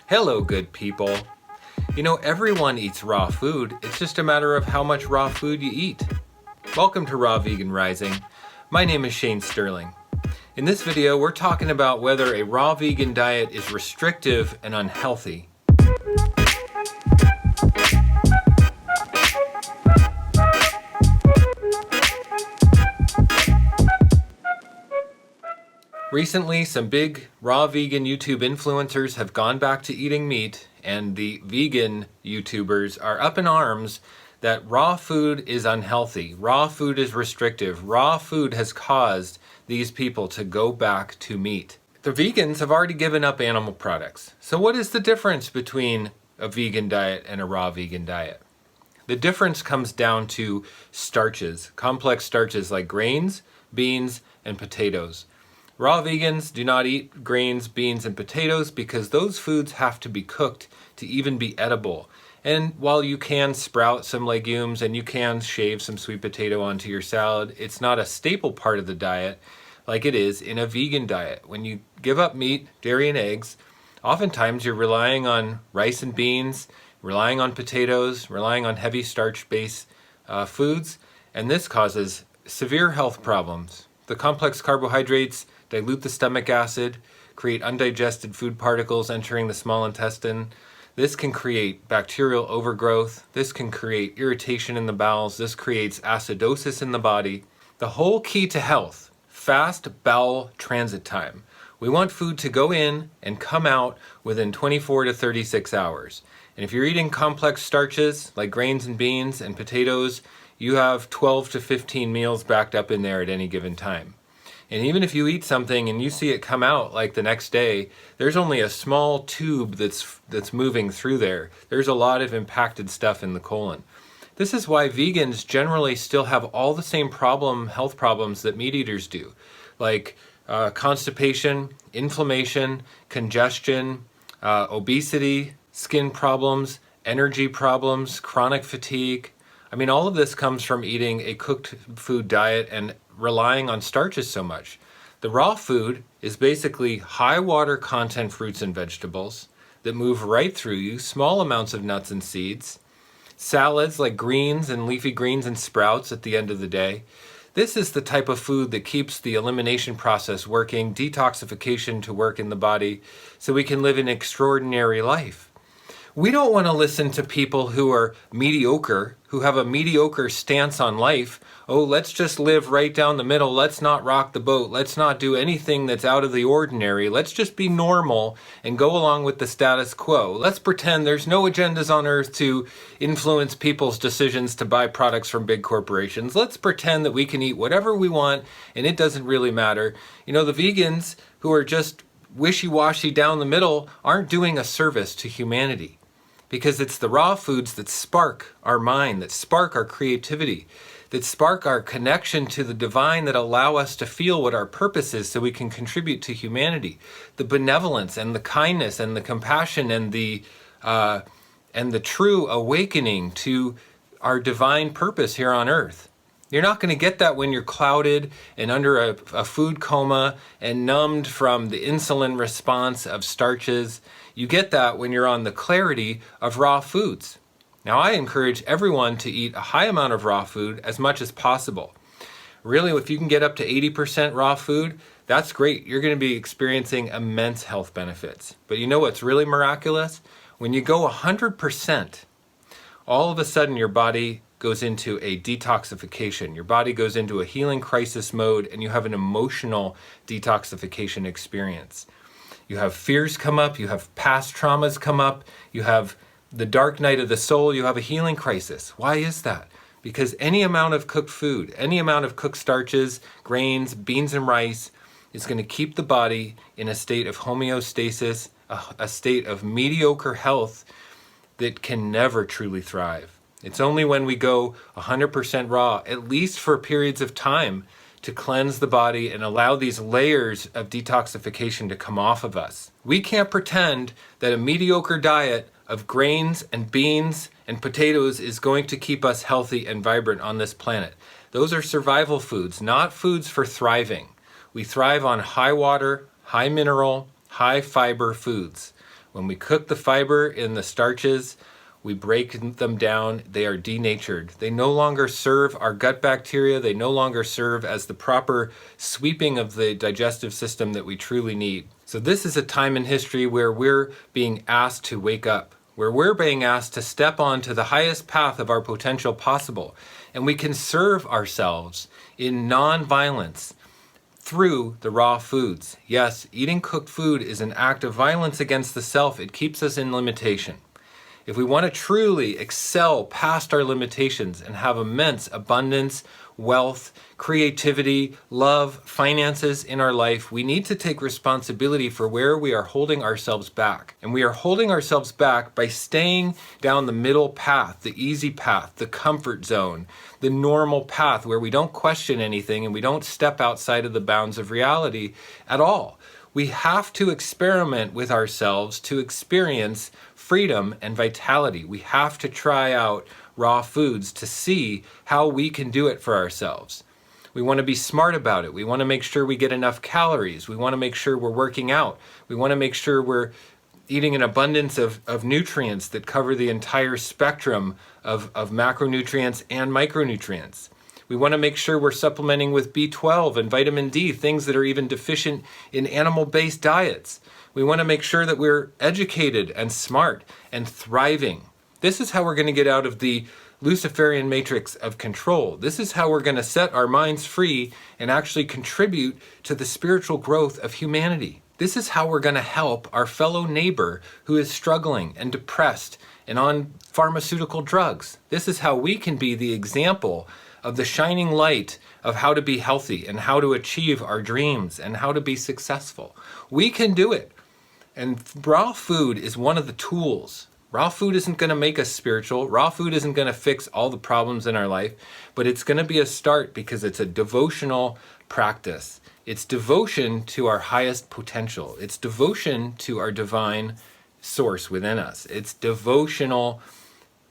Hello, good people. You know, everyone eats raw food. It's just a matter of how much raw food you eat. Welcome to Raw Vegan Rising. My name is Shane Sterling. In this video, we're talking about whether a raw vegan diet is restrictive and unhealthy. Recently, some big raw vegan YouTube influencers have gone back to eating meat, and the vegan YouTubers are up in arms that raw food is unhealthy, raw food is restrictive, raw food has caused these people to go back to meat. The vegans have already given up animal products. So what is the difference between a vegan diet and a raw vegan diet? The difference comes down to starches, complex starches like grains, beans, and potatoes. Raw vegans do not eat grains, beans, and potatoes because those foods have to be cooked to even be edible. And while you can sprout some legumes and you can shave some sweet potato onto your salad, it's not a staple part of the diet like it is in a vegan diet. When you give up meat, dairy, and eggs, oftentimes you're relying on rice and beans, relying on potatoes, relying on heavy starch-based foods, and this causes severe health problems. The complex carbohydrates dilute the stomach acid, create undigested food particles entering the small intestine. This can create bacterial overgrowth. This can create irritation in the bowels. This creates acidosis in the body. The whole key to health, fast bowel transit time. We want food to go in and come out within 24 to 36 hours. And if you're eating complex starches like grains and beans and potatoes, you have 12 to 15 meals backed up in there at any given time. And even if you eat something and you see it come out like the next day, there's only a small tube that's moving through there. There's a lot of impacted stuff in the colon. This is why vegans generally still have all the same health problems that meat eaters do, like constipation, inflammation, congestion, obesity, skin problems, energy problems, chronic fatigue. I mean, all of this comes from eating a cooked food diet and relying on starches so much. The raw food is basically high water content fruits and vegetables that move right through you, small amounts of nuts and seeds, salads like greens and leafy greens and sprouts at the end of the day. This is the type of food that keeps the elimination process working, detoxification to work in the body, so we can live an extraordinary life. We don't want to listen to people who are mediocre, who have a mediocre stance on life. Oh, let's just live right down the middle. Let's not rock the boat. Let's not do anything that's out of the ordinary. Let's just be normal and go along with the status quo. Let's pretend there's no agendas on earth to influence people's decisions to buy products from big corporations. Let's pretend that we can eat whatever we want and it doesn't really matter. You know, the vegans who are just wishy-washy down the middle aren't doing a service to humanity. Because it's the raw foods that spark our mind, that spark our creativity, that spark our connection to the divine, that allow us to feel what our purpose is so we can contribute to humanity. The benevolence and the kindness and the compassion and the true awakening to our divine purpose here on earth. You're not going to get that when you're clouded and under a food coma and numbed from the insulin response of starches. You get that when you're on the clarity of raw foods. Now, I encourage everyone to eat a high amount of raw food as much as possible. Really, if you can get up to 80% raw food, that's great. You're going to be experiencing immense health benefits. But you know what's really miraculous? When you go 100%, all of a sudden your body goes into a detoxification. Your body goes into a healing crisis mode and you have an emotional detoxification experience. You have fears come up, you have past traumas come up, you have the dark night of the soul, you have a healing crisis. Why is that? Because any amount of cooked food, any amount of cooked starches, grains, beans, and rice is going to keep the body in a state of homeostasis, a state of mediocre health that can never truly thrive. It's only when we go 100% raw, at least for periods of time, to cleanse the body and allow these layers of detoxification to come off of us. We can't pretend that a mediocre diet of grains and beans and potatoes is going to keep us healthy and vibrant on this planet. Those are survival foods, not foods for thriving. We thrive on high water, high mineral, high fiber foods. When we cook the fiber in the starches, we break them down, they are denatured. They no longer serve our gut bacteria. They no longer serve as the proper sweeping of the digestive system that we truly need. So this is a time in history where we're being asked to wake up, where we're being asked to step onto the highest path of our potential possible. And we can serve ourselves in non-violence through the raw foods. Yes, eating cooked food is an act of violence against the self. It keeps us in limitation. If we want to truly excel past our limitations and have immense abundance, wealth, creativity, love, finances in our life, we need to take responsibility for where we are holding ourselves back. And we are holding ourselves back by staying down the middle path, the easy path, the comfort zone, the normal path where we don't question anything and we don't step outside of the bounds of reality at all. We have to experiment with ourselves to experience freedom and vitality. We have to try out raw foods to see how we can do it for ourselves. We want to be smart about it. We want to make sure we get enough calories. We want to make sure we're working out. We want to make sure we're eating an abundance of nutrients that cover the entire spectrum of macronutrients and micronutrients. We want to make sure we're supplementing with B12 and vitamin D, things that are even deficient in animal-based diets. We want to make sure that we're educated and smart and thriving. This is how we're going to get out of the Luciferian matrix of control. This is how we're going to set our minds free and actually contribute to the spiritual growth of humanity. This is how we're going to help our fellow neighbor who is struggling and depressed and on pharmaceutical drugs. This is how we can be the example of the shining light of how to be healthy and how to achieve our dreams and how to be successful. We can do it. And raw food is one of the tools. Raw food isn't going to make us spiritual. Raw food isn't going to fix all the problems in our life, but it's going to be a start because it's a devotional practice. It's devotion to our highest potential. It's devotion to our divine source within us. It's devotional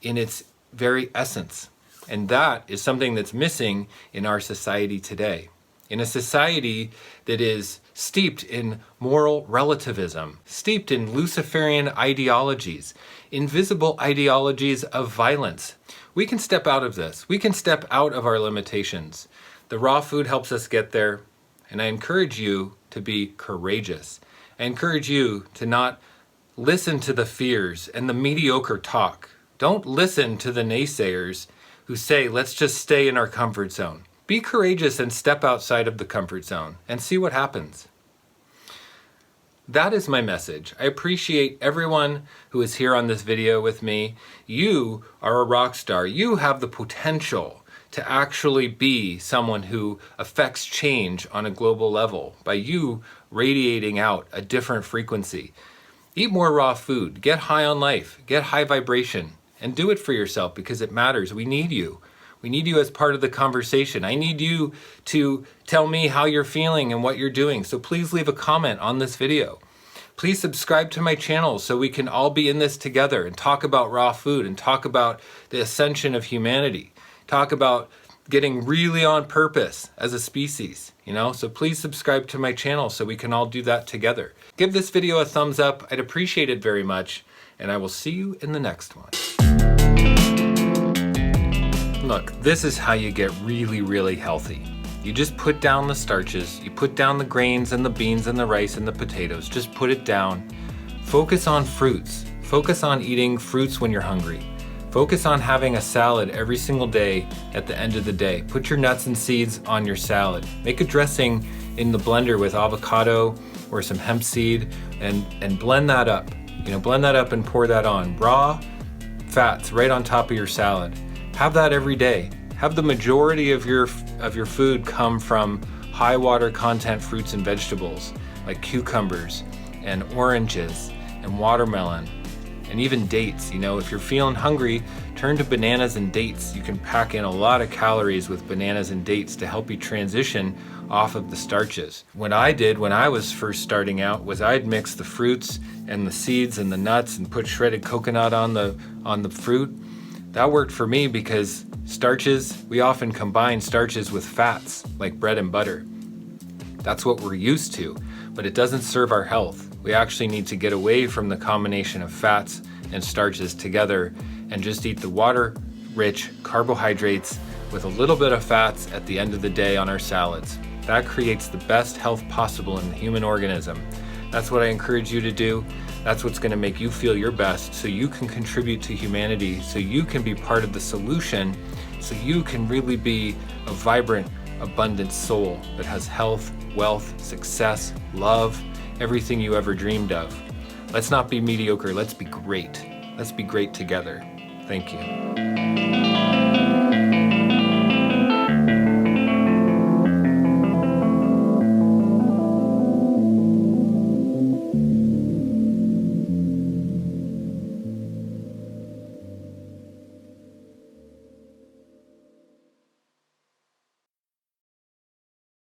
in its very essence. And that is something that's missing in our society today. In a society that is steeped in moral relativism, steeped in Luciferian ideologies, invisible ideologies of violence. We can step out of this. We can step out of our limitations. The raw food helps us get there. And I encourage you to be courageous. I encourage you to not listen to the fears and the mediocre talk. Don't listen to the naysayers who say, let's just stay in our comfort zone. Be courageous and step outside of the comfort zone and see what happens. That is my message. I appreciate everyone who is here on this video with me. You are a rock star. You have the potential to actually be someone who affects change on a global level by you radiating out a different frequency. Eat more raw food, get high on life, get high vibration, and do it for yourself because it matters. We need you. We need you as part of the conversation. I need you to tell me how you're feeling and what you're doing. So please leave a comment on this video. Please subscribe to my channel so we can all be in this together and talk about raw food and talk about the ascension of humanity. Talk about getting really on purpose as a species, So please subscribe to my channel so we can all do that together. Give this video a thumbs up. I'd appreciate it very much. And I will see you in the next one. Look, this is how you get really, really healthy. You just put down the starches, you put down the grains and the beans and the rice and the potatoes, just put it down. Focus on fruits. Focus on eating fruits when you're hungry. Focus on having a salad every single day at the end of the day. Put your nuts and seeds on your salad. Make a dressing in the blender with avocado or some hemp seed and blend that up. Blend that up and pour that on. Raw fats right on top of your salad. Have that every day. Have the majority of your food come from high water content fruits and vegetables like cucumbers and oranges and watermelon and even dates. If you're feeling hungry, turn to bananas and dates. You can pack in a lot of calories with bananas and dates to help you transition off of the starches. What I did when I was first starting out was I'd mix the fruits and the seeds and the nuts and put shredded coconut on the fruit. That worked for me because starches, we often combine starches with fats like bread and butter. That's what we're used to, but it doesn't serve our health. We actually need to get away from the combination of fats and starches together and just eat the water-rich carbohydrates with a little bit of fats at the end of the day on our salads. That creates the best health possible in the human organism. That's what I encourage you to do. That's what's going to make you feel your best, so you can contribute to humanity, so you can be part of the solution, so you can really be a vibrant, abundant soul that has health, wealth, success, love, everything you ever dreamed of. Let's not be mediocre, let's be great. Let's be great together. Thank you.